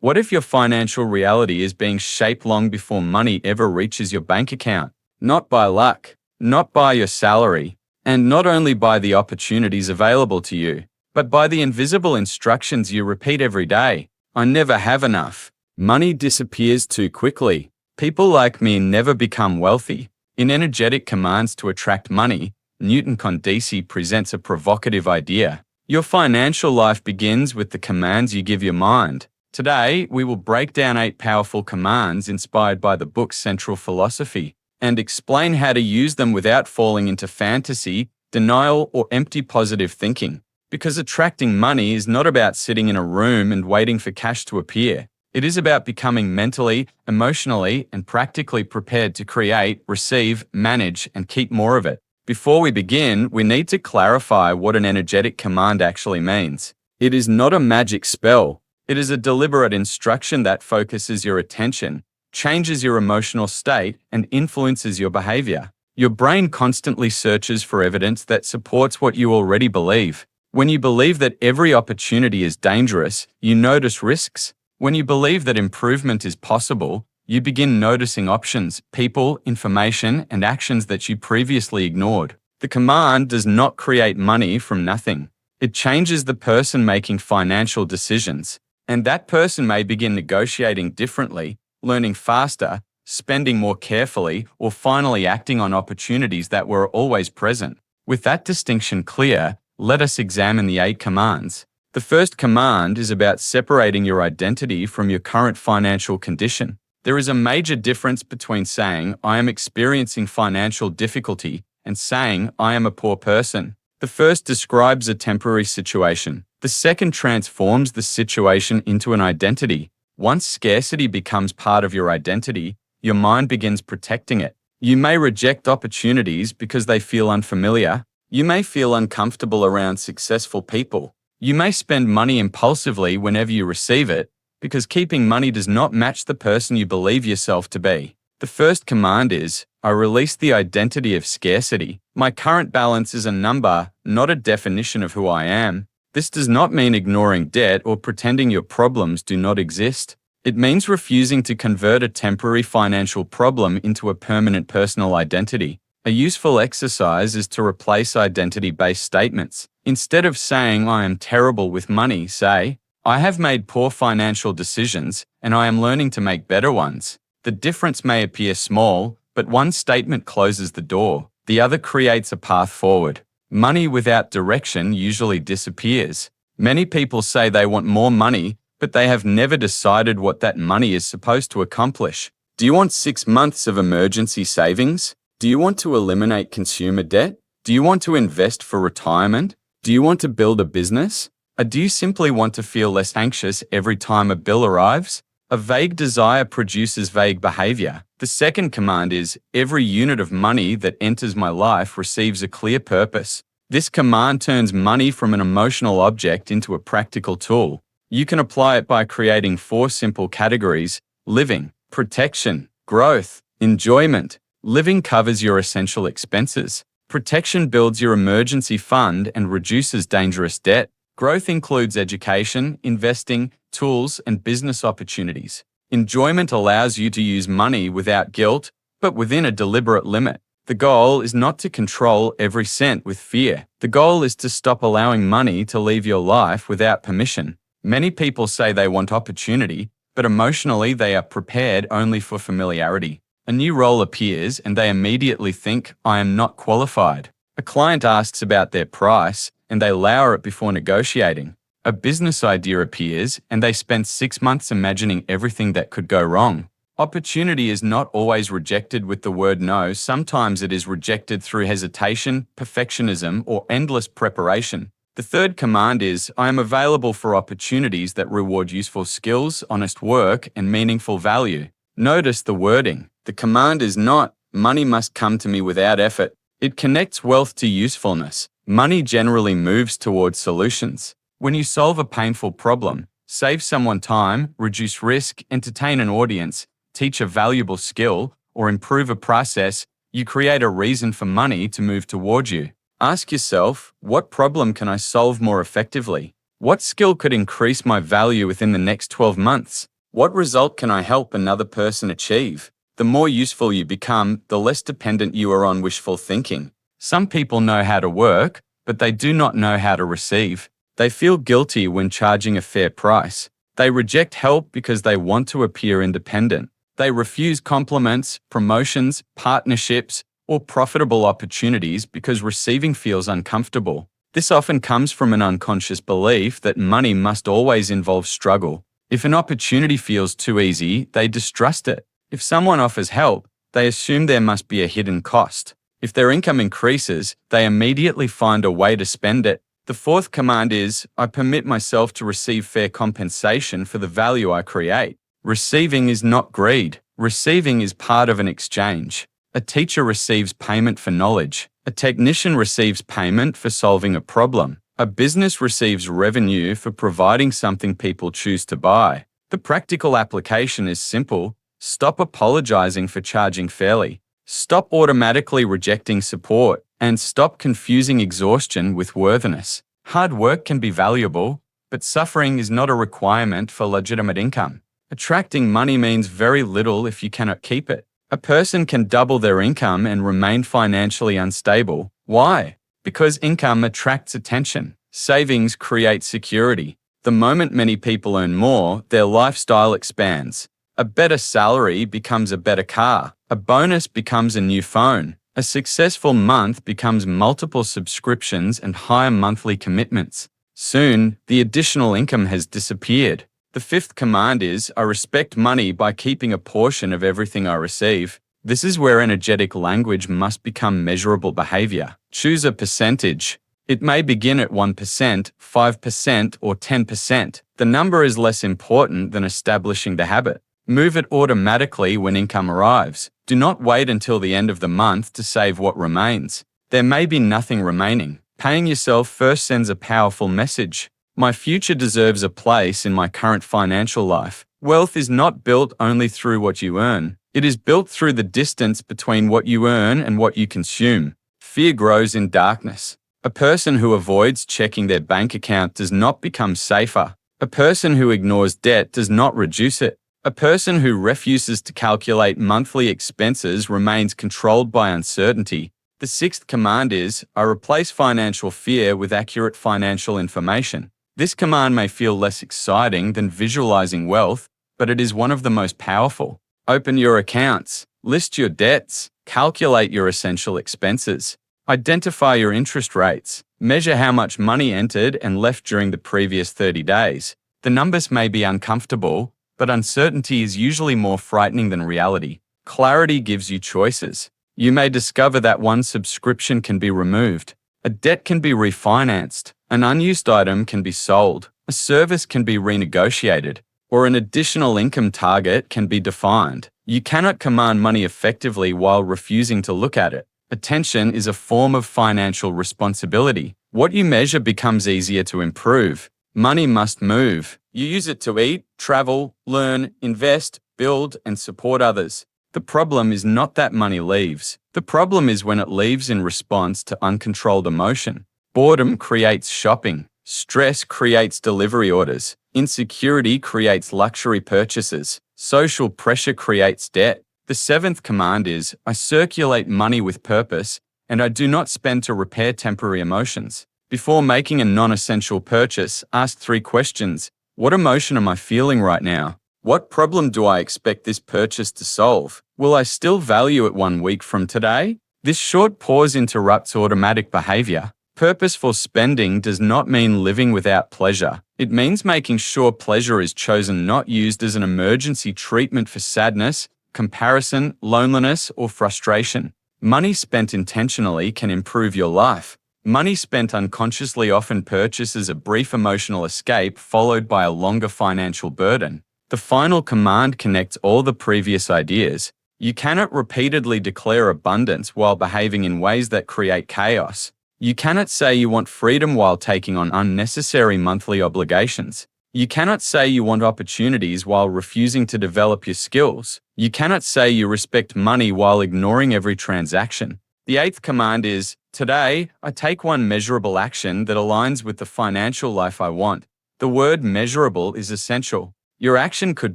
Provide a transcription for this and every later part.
What if your financial reality is being shaped long before money ever reaches your bank account? Not by luck, not by your salary, and not only by the opportunities available to you, but by the invisible instructions you repeat every day. I never have enough. Money disappears too quickly. People like me never become wealthy. In Energetic Commands to Attract Money, Newton Kondisi presents a provocative idea. Your financial life begins with the commands you give your mind. Today, we will break down 8 powerful commands inspired by the book's central philosophy and explain how to use them without falling into fantasy, denial, or empty positive thinking. Because attracting money is not about sitting in a room and waiting for cash to appear. It is about becoming mentally, emotionally, and practically prepared to create, receive, manage, and keep more of it. Before we begin, we need to clarify what an energetic command actually means. It is not a magic spell. It is a deliberate instruction that focuses your attention, changes your emotional state, and influences your behavior. Your brain constantly searches for evidence that supports what you already believe. When you believe that every opportunity is dangerous, you notice risks. When you believe that improvement is possible, you begin noticing options, people, information, and actions that you previously ignored. The command does not create money from nothing. It changes the person making financial decisions. And that person may begin negotiating differently, learning faster, spending more carefully, or finally acting on opportunities that were always present. With that distinction clear, let us examine the 8 commands. The first command is about separating your identity from your current financial condition. There is a major difference between saying, "I am experiencing financial difficulty," and saying, "I am a poor person." The first describes a temporary situation. The second transforms the situation into an identity. Once scarcity becomes part of your identity, your mind begins protecting it. You may reject opportunities because they feel unfamiliar. You may feel uncomfortable around successful people. You may spend money impulsively whenever you receive it, because keeping money does not match the person you believe yourself to be. The first command is, I release the identity of scarcity. My current balance is a number, not a definition of who I am. This does not mean ignoring debt or pretending your problems do not exist. It means refusing to convert a temporary financial problem into a permanent personal identity. A useful exercise is to replace identity-based statements. Instead of saying, "I am terrible with money," say, "I have made poor financial decisions, and I am learning to make better ones." The difference may appear small, but one statement closes the door. The other creates a path forward. Money without direction usually disappears. Many people say they want more money, but they have never decided what that money is supposed to accomplish. Do you want 6 months of emergency savings? Do you want to eliminate consumer debt? Do you want to invest for retirement? Do you want to build a business? Or do you simply want to feel less anxious every time a bill arrives? A vague desire produces vague behavior. The second command is, every unit of money that enters my life receives a clear purpose. This command turns money from an emotional object into a practical tool. You can apply it by creating 4 simple categories: living, protection, growth, enjoyment. Living covers your essential expenses. Protection builds your emergency fund and reduces dangerous debt. Growth includes education, investing, tools, and business opportunities. Enjoyment allows you to use money without guilt, but within a deliberate limit. The goal is not to control every cent with fear. The goal is to stop allowing money to leave your life without permission. Many people say they want opportunity, but emotionally they are prepared only for familiarity. A new role appears and they immediately think, "I am not qualified." A client asks about their price and they lower it before negotiating. A business idea appears and they spend 6 months imagining everything that could go wrong. Opportunity is not always rejected with the word no. Sometimes it is rejected through hesitation, perfectionism, or endless preparation. The third command is, I am available for opportunities that reward useful skills, honest work, and meaningful value. Notice the wording. The command is not, money must come to me without effort. It connects wealth to usefulness. Money generally moves towards solutions. When you solve a painful problem, save someone time, reduce risk, entertain an audience, teach a valuable skill, or improve a process, you create a reason for money to move toward you. Ask yourself, what problem can I solve more effectively? What skill could increase my value within the next 12 months? What result can I help another person achieve? The more useful you become, the less dependent you are on wishful thinking. Some people know how to work, but they do not know how to receive. They feel guilty when charging a fair price. They reject help because they want to appear independent. They refuse compliments, promotions, partnerships, or profitable opportunities because receiving feels uncomfortable. This often comes from an unconscious belief that money must always involve struggle. If an opportunity feels too easy, they distrust it. If someone offers help, they assume there must be a hidden cost. If their income increases, they immediately find a way to spend it. The fourth command is, I permit myself to receive fair compensation for the value I create. Receiving is not greed. Receiving is part of an exchange. A teacher receives payment for knowledge. A technician receives payment for solving a problem. A business receives revenue for providing something people choose to buy. The practical application is simple. Stop apologizing for charging fairly. Stop automatically rejecting support, and stop confusing exhaustion with worthiness. Hard work can be valuable, but suffering is not a requirement for legitimate income. Attracting money means very little if you cannot keep it. A person can double their income and remain financially unstable. Why? Because income attracts attention. Savings create security. The moment many people earn more, their lifestyle expands. A better salary becomes a better car. A bonus becomes a new phone. A successful month becomes multiple subscriptions and higher monthly commitments. Soon, the additional income has disappeared. The fifth command is, I respect money by keeping a portion of everything I receive. This is where energetic language must become measurable behavior. Choose a percentage. It may begin at 1%, 5%, or 10%. The number is less important than establishing the habit. Move it automatically when income arrives. Do not wait until the end of the month to save what remains. There may be nothing remaining. Paying yourself first sends a powerful message. My future deserves a place in my current financial life. Wealth is not built only through what you earn. It is built through the distance between what you earn and what you consume. Fear grows in darkness. A person who avoids checking their bank account does not become safer. A person who ignores debt does not reduce it. A person who refuses to calculate monthly expenses remains controlled by uncertainty. The sixth command is, I replace financial fear with accurate financial information. This command may feel less exciting than visualizing wealth, but it is one of the most powerful. Open your accounts, list your debts, calculate your essential expenses, identify your interest rates, measure how much money entered and left during the previous 30 days. The numbers may be uncomfortable, but uncertainty is usually more frightening than reality. Clarity gives you choices. You may discover that one subscription can be removed, a debt can be refinanced, an unused item can be sold, a service can be renegotiated, or an additional income target can be defined. You cannot command money effectively while refusing to look at it. Attention is a form of financial responsibility. What you measure becomes easier to improve. Money must move. You use it to eat, travel, learn, invest, build, and support others. The problem is not that money leaves. The problem is when it leaves in response to uncontrolled emotion. Boredom creates shopping. Stress creates delivery orders. Insecurity creates luxury purchases. Social pressure creates debt. The seventh command is, I circulate money with purpose, and I do not spend to repair temporary emotions. Before making a non-essential purchase, ask 3 questions. What emotion am I feeling right now? What problem do I expect this purchase to solve? Will I still value it 1 week from today? This short pause interrupts automatic behavior. Purposeful spending does not mean living without pleasure. It means making sure pleasure is chosen, not used as an emergency treatment for sadness, comparison, loneliness, or frustration. Money spent intentionally can improve your life. Money spent unconsciously often purchases a brief emotional escape followed by a longer financial burden. The final command connects all the previous ideas. You cannot repeatedly declare abundance while behaving in ways that create chaos. You cannot say you want freedom while taking on unnecessary monthly obligations. You cannot say you want opportunities while refusing to develop your skills. You cannot say you respect money while ignoring every transaction. The 8th command is, today, I take one measurable action that aligns with the financial life I want. The word measurable is essential. Your action could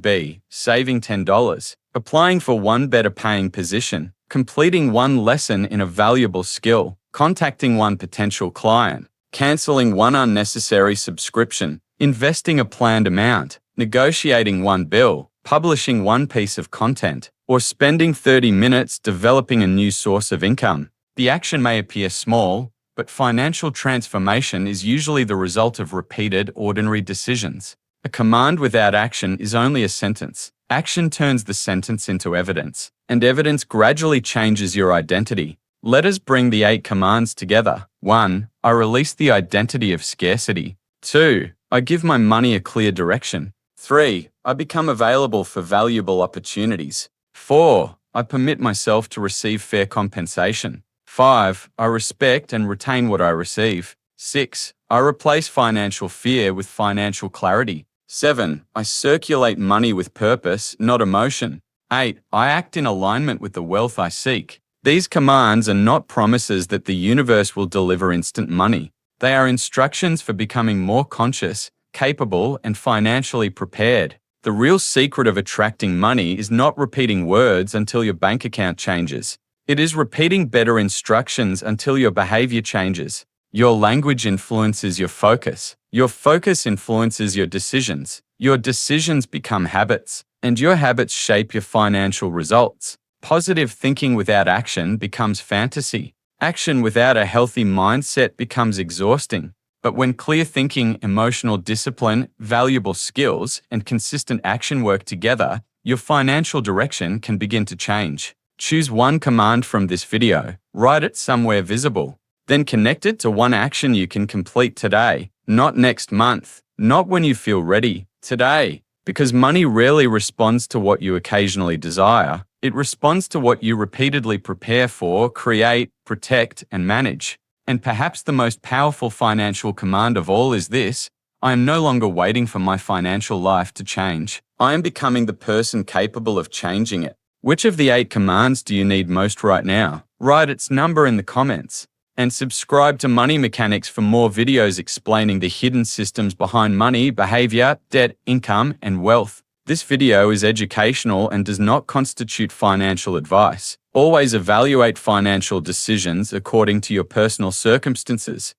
be saving $10, applying for one better paying position, completing one lesson in a valuable skill, contacting one potential client, canceling one unnecessary subscription, investing a planned amount, negotiating one bill, publishing one piece of content, or spending 30 minutes developing a new source of income. The action may appear small, but financial transformation is usually the result of repeated, ordinary decisions. A command without action is only a sentence. Action turns the sentence into evidence, and evidence gradually changes your identity. Let us bring the 8 commands together. 1. I release the identity of scarcity. 2. I give my money a clear direction. 3. I become available for valuable opportunities. 4. I permit myself to receive fair compensation. 5. I respect and retain what I receive. 6. I replace financial fear with financial clarity. 7. I circulate money with purpose, not emotion. 8. I act in alignment with the wealth I seek. These commands are not promises that the universe will deliver instant money. They are instructions for becoming more conscious, capable, and financially prepared. The real secret of attracting money is not repeating words until your bank account changes. It is repeating better instructions until your behavior changes. Your language influences your focus. Your focus influences your decisions. Your decisions become habits, and your habits shape your financial results. Positive thinking without action becomes fantasy. Action without a healthy mindset becomes exhausting. But when clear thinking, emotional discipline, valuable skills, and consistent action work together, your financial direction can begin to change. Choose one command from this video, write it somewhere visible, then connect it to one action you can complete today, not next month, not when you feel ready, today. Because money rarely responds to what you occasionally desire, it responds to what you repeatedly prepare for, create, protect, and manage. And perhaps the most powerful financial command of all is this: I am no longer waiting for my financial life to change. I am becoming the person capable of changing it. Which of the 8 commands do you need most right now? Write its number in the comments. And subscribe to Money Mechanics for more videos explaining the hidden systems behind money, behavior, debt, income, and wealth. This video is educational and does not constitute financial advice. Always evaluate financial decisions according to your personal circumstances.